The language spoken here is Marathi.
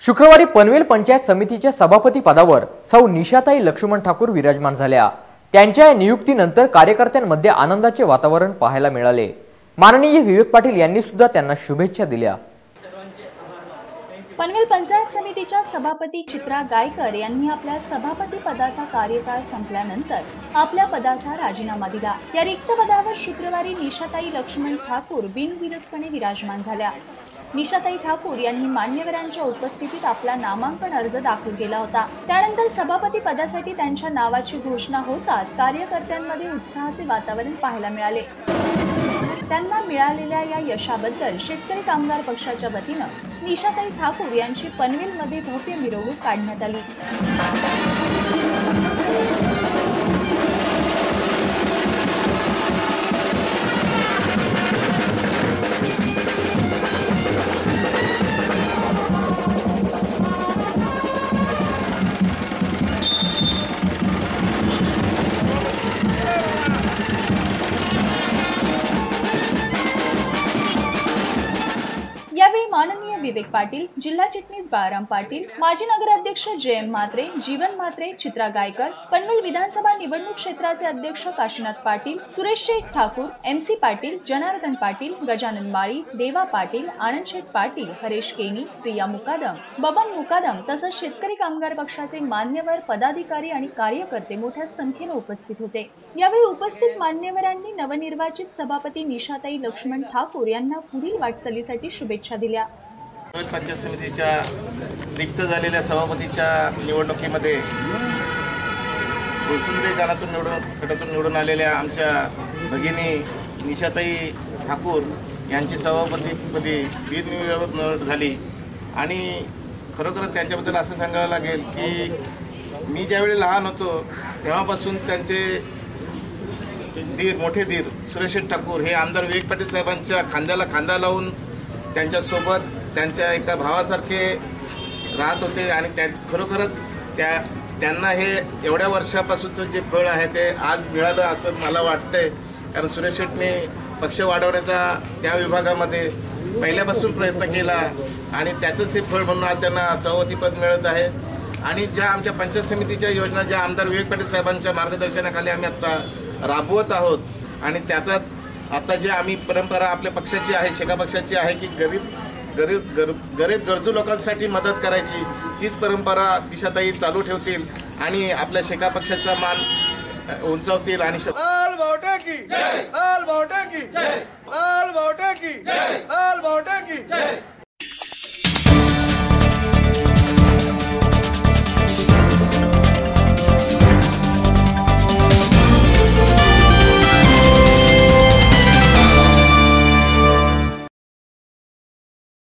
शुक्रवारी पनवेल पंचायत समितीच्या सभापती पदावर सौ निशाताई लक्ष्मण ठाकूर विराजमान झाल्या। त्यांच्या नियुक्तीनंतर कार्यकर्त्यांमध्ये आनंदाचे वातावरण पाहायला मिळाले। माननीय विवेक पाटील यांनी सुद्धा त्यांना शुभेच्छा दिल्या। पनवेल पंचायत समितीच्या सभापती चित्रा गायकर यांनी आपल्या सभापती पदाचा कार्यकाळ संपल्यानंतर आपल्या पदाचा राजीनामा दिला। या रिक्त पदावर शुक्रवारी निशाताई लक्ष्मण ठाकूर बिनविरोधपणे विराजमान झाल्या। निशाताई ठाकूर यांनी मान्यवरांच्या उपस्थितीत आपला नामांकन अर्ज दाखल केला होता। त्यानंतर सभापती पदासाठी त्यांच्या नावाची घोषणा होताच कार्यकर्त्यांमध्ये उत्साहाचे वातावरण पाहायला मिळाले। त्यांना मिळालेल्या या यशाबद्दल शेतकरी कामगार पक्षाच्या वतीनं निशाताई ठाकूर यांची पनवेलमध्ये भव्य मिरवणूक काढण्यात आली। यावेळी माननीय विवेक पाटील, जिल्हा चिटणीस बाळाराम पाटील, माजी नगराध्यक्ष जयम म्हात्रे, जीवन म्हात्रे, चित्रा गायकर, पनवेल विधानसभा निवडणूक क्षेत्राचे अध्यक्ष काशीनाथ पाटील, सुरेश शेख ठाकूर, MC पाटील, जनार्दन पाटील, गजानन माळी, देवा पाटील, आनंद शेठ पाटील, हरेश केनी, प्रिया मुकादम, बबन मुकादम तसंच शेतकरी कामगार पक्षाचे मान्यवर, पदाधिकारी आणि कार्यकर्ते मोठ्या संख्येने उपस्थित होते। यावेळी उपस्थित मान्यवरांनी नवनिर्वाचित सभापती निशाताई लक्ष्मण ठाकूर यांना पुढील वाटचालीसाठी शुभेच्छा दिल्या। पंचायत समितीच्या रिक्त झालेल्या सभापतीच्या निवडणुकीमध्ये कोसुंदे गटातून निवडून आलेल्या आमच्या भगिनी निशाताई ठाकूर यांची सभापतीपदी बिनविरोध निवड झाली। आणि खरोखरच त्यांच्याबद्दल असं सांगावं लागेल की मी ज्यावेळी लहान होतो तेव्हापासून त्यांचे मोठे धीर सुरेश ठाकूर हे आमदार विवेक पाटील साहेबांच्या खांद्याला खांदा लावून त्यांच्यासोबत त्यांच्या एका भावासारखे राहत होते। आणि खरोखरच त्यांना हे एवढ्या वर्षापासूनचं जे फळ आहे ते आज मिळालं असं मला वाटतंय। कारण सुरेश शेटने पक्ष वाढवण्याचा त्या विभागामध्ये पहिल्यापासून प्रयत्न केला आणि त्याचंच हे फळ म्हणून आज त्यांना सभापतीपद मिळत आहे। आणि ज्या आमच्या पंचायत समितीच्या योजना ज्या आमदार विवेक पाटील साहेबांच्या मार्गदर्शनाखाली आम्ही आत्ता राबवत आहोत आणि त्याचाच आता जे आम्ही परंपरा आपल्या पक्षाची आहे, शेका पक्षाची आहे की गरीब गरजू लोकांसाठी मदत करायची, तीच परंपरा निशाताई चालू ठेवतील आणि आपल्या शेका पक्षाचा मान उंचावतील। आणि लाल बावटा की जय, लाल बावटा की जय, लाल बावटा की जय, लाल बावटा की जय।